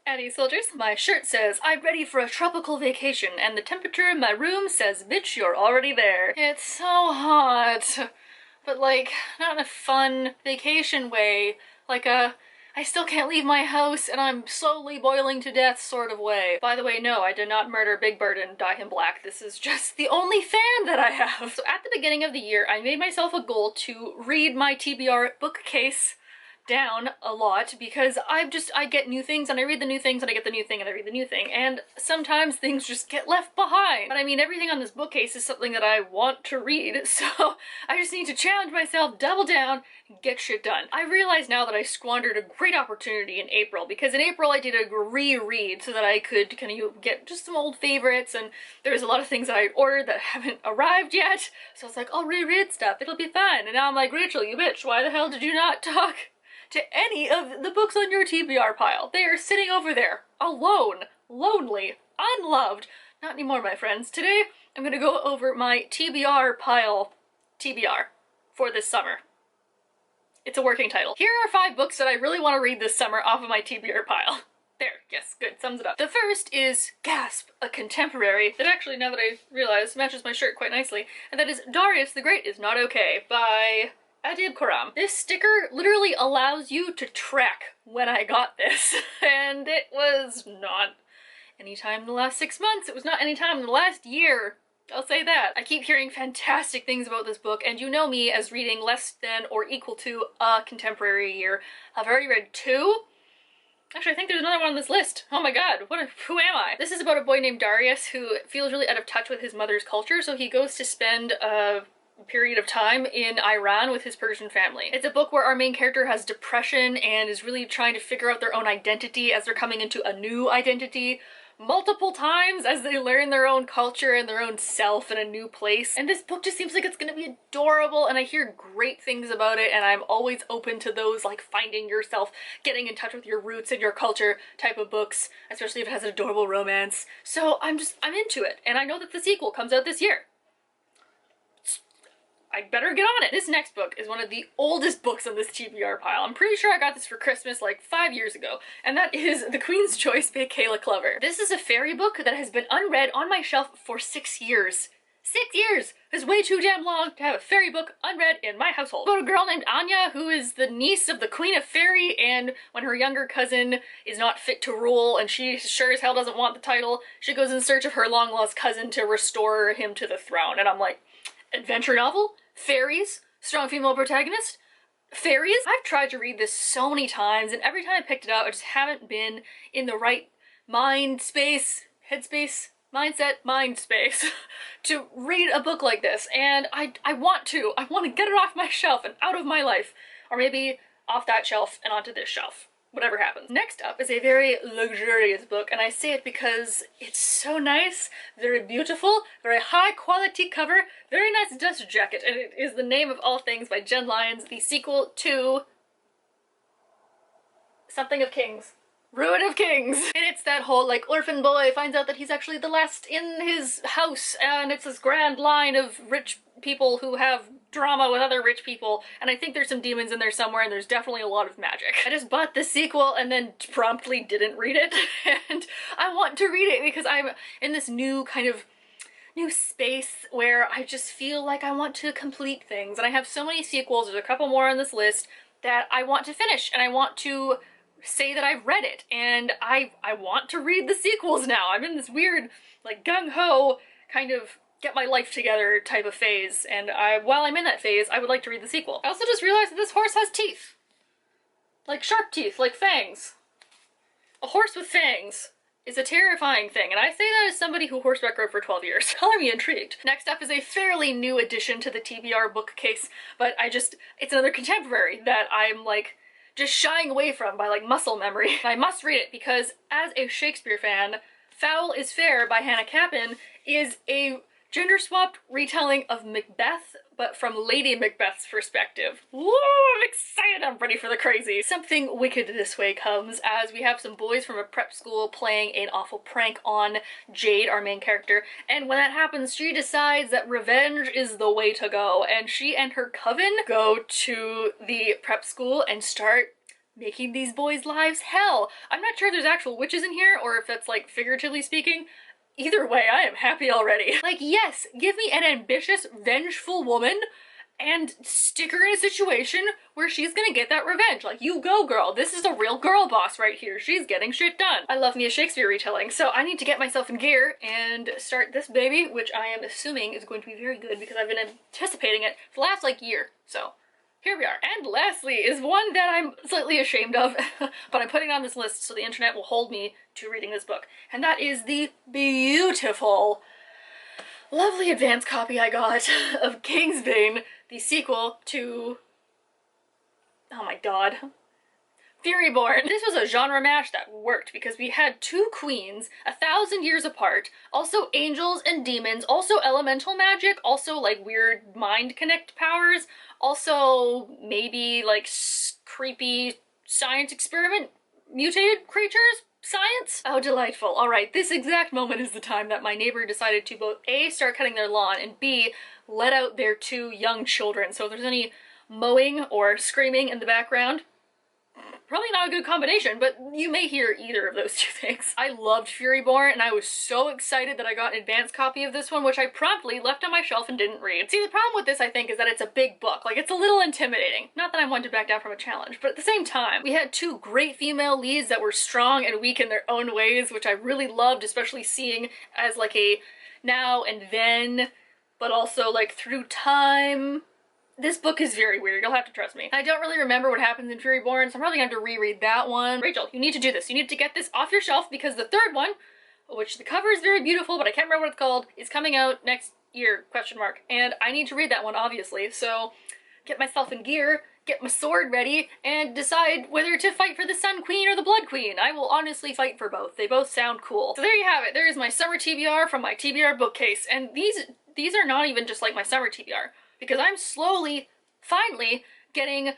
Addy soldiers, my shirt says, I'm ready for a tropical vacation, and the temperature in my room says, bitch, you're already there. It's so hot. But like, not in a fun vacation way. Like a, I still can't leave my house and I'm slowly boiling to death sort of way. By the way, no, I did not murder Big Bird and dye him black. This is just the only fan that I have. So at the beginning of the year, I made myself a goal to read my TBR bookcase down a lot because I get new things and I read the new things and I get the new thing and I read the new thing, and sometimes things just get left behind. But I mean, everything on this bookcase is something that I want to read, so I just need to challenge myself, double down, and get shit done. I realize now that I squandered a great opportunity in April, because in April I did a reread so that I could kind of get just some old favorites, and there's a lot of things that I ordered that haven't arrived yet, so I was like, I'll reread stuff, it'll be fun. And now I'm like, Rachel, you bitch, why the hell did you not talk to any of the books on your TBR pile? They are sitting over there, alone, lonely, unloved. Not anymore, my friends. Today, I'm gonna go over my TBR pile TBR for this summer. It's a working title. Here are 5 books that I really want to read this summer off of my TBR pile. There, yes, good, sums it up. The first is, gasp, a contemporary that actually, now that I realize, matches my shirt quite nicely, and that is Darius the Great is Not Okay by Adib Khorram. This sticker literally allows you to track when I got this, and it was not any time in the last 6 months. It was not any time in the last year. I'll say that. I keep hearing fantastic things about this book, and you know me as reading less than or equal to a contemporary a year. I've already read 2. Actually, I think there's another one on this list. Oh my god, who am I? This is about a boy named Darius who feels really out of touch with his mother's culture, so he goes to spend a period of time in Iran with his Persian family. It's a book where our main character has depression and is really trying to figure out their own identity as they're coming into a new identity multiple times as they learn their own culture and their own self in a new place. And this book just seems like it's gonna be adorable, and I hear great things about it, and I'm always open to those like finding yourself, getting in touch with your roots and your culture type of books, especially if it has an adorable romance. So I'm into it, and I know that the sequel comes out this year. I better get on it. This next book is one of the oldest books on this TBR pile. I'm pretty sure I got this for Christmas like 5 years ago, and that is The Queen's Choice by Kayla Clover. This is a fairy book that has been unread on my shelf for 6 years. 6 years! It's way too damn long to have a fairy book unread in my household. About a girl named Anya who is the niece of the Queen of Fairy, and when her younger cousin is not fit to rule and she sure as hell doesn't want the title, she goes in search of her long-lost cousin to restore him to the throne. And I'm like, adventure novel? Fairies? Strong female protagonist? Fairies? I've tried to read this so many times, and every time I picked it up, I just haven't been in the right mind space, headspace, mindset, mind space to read a book like this. And I want to get it off my shelf and out of my life. Or maybe off that shelf and onto this shelf. Whatever happens. Next up is a very luxurious book, and I say it because it's so nice, very beautiful, very high quality cover, very nice dust jacket, and it is The Name of All Things by Jen Lyons, the sequel to Something of Kings. Ruin of Kings! And it's that whole, like, orphan boy finds out that he's actually the last in his house, and it's this grand line of rich people who have drama with other rich people, and I think there's some demons in there somewhere, and there's definitely a lot of magic. I just bought the sequel and then promptly didn't read it, and I want to read it because I'm in this new kind of new space where I just feel like I want to complete things, and I have so many sequels, there's a couple more on this list, that I want to finish, and I want to say that I've read it, and I want to read the sequels now. I'm in this weird, like, gung-ho kind of get my life together type of phase, and while I'm in that phase, I would like to read the sequel. I also just realized that this horse has teeth. Like sharp teeth, like fangs. A horse with fangs is a terrifying thing, and I say that as somebody who horseback rode for 12 years. Color me intrigued. Next up is a fairly new addition to the TBR bookcase, but it's another contemporary that I'm like just shying away from by like muscle memory. I must read it because as a Shakespeare fan, Foul is Fair by Hannah Capin is a gender-swapped retelling of Macbeth, but from Lady Macbeth's perspective. Woo! I'm excited! I'm ready for the crazy! Something wicked this way comes as we have some boys from a prep school playing an awful prank on Jade, our main character, and when that happens, she decides that revenge is the way to go, and she and her coven go to the prep school and start making these boys' lives hell. I'm not sure if there's actual witches in here or if it's like figuratively speaking. Either way, I am happy already. Like, yes, give me an ambitious, vengeful woman and stick her in a situation where she's gonna get that revenge. Like, you go, girl. This is a real girl boss right here. She's getting shit done. I love me a Shakespeare retelling, so I need to get myself in gear and start this baby, which I am assuming is going to be very good because I've been anticipating it for the last, like, year. So, here we are. And lastly is one that I'm slightly ashamed of, but I'm putting it on this list so the internet will hold me to reading this book. And that is the beautiful, lovely advance copy I got of Kingsbane, the sequel to, oh my god, Furyborn. This was a genre mash that worked because we had two queens 1,000 years apart, also angels and demons, also elemental magic, also like weird mind connect powers, also maybe like creepy science experiment mutated creatures. Science? Oh, delightful. Alright, this exact moment is the time that my neighbor decided to both A, start cutting their lawn, and B, let out their two young children. So if there's any mowing or screaming in the background, probably not a good combination, but you may hear either of those two things. I loved Furyborn, and I was so excited that I got an advanced copy of this one, which I promptly left on my shelf and didn't read. See, the problem with this, I think, is that it's a big book. Like, it's a little intimidating. Not that I'm one to back down from a challenge, but at the same time, we had two great female leads that were strong and weak in their own ways, which I really loved, especially seeing as like a now and then, but also like through time. This book is very weird, you'll have to trust me. I don't really remember what happens in Furyborn, so I'm probably gonna have to reread that one. Rachel, you need to do this. You need to get this off your shelf because the third one, which the cover is very beautiful, but I can't remember what it's called, is coming out next year, question mark. And I need to read that one, obviously, so get myself in gear, get my sword ready, and decide whether to fight for the Sun Queen or the Blood Queen. I will honestly fight for both. They both sound cool. So there you have it. There is my summer TBR from my TBR bookcase. And these are not even just like my summer TBR, because I'm slowly, finally, getting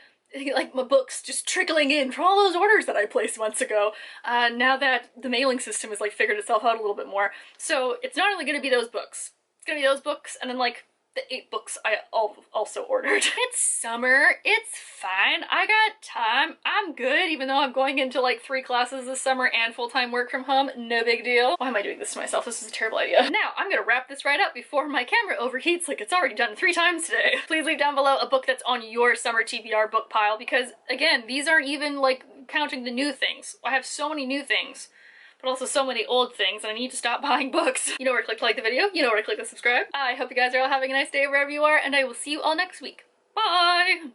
like my books just trickling in from all those orders that I placed months ago, now that the mailing system has like figured itself out a little bit more. So it's not only gonna be those books, it's gonna be those books and then like the 8 books I also ordered. It's summer, it's fine, I got time, I'm good, even though I'm going into like 3 classes this summer and full-time work from home, no big deal. Why am I doing this to myself? This is a terrible idea. Now, I'm gonna wrap this right up before my camera overheats like it's already done 3 times today. Please leave down below a book that's on your summer TBR book pile, because again, these aren't even like counting the new things. I have so many new things, but also so many old things, and I need to stop buying books. You know where to click to like the video, you know where to click to subscribe. I hope you guys are all having a nice day wherever you are, and I will see you all next week. Bye!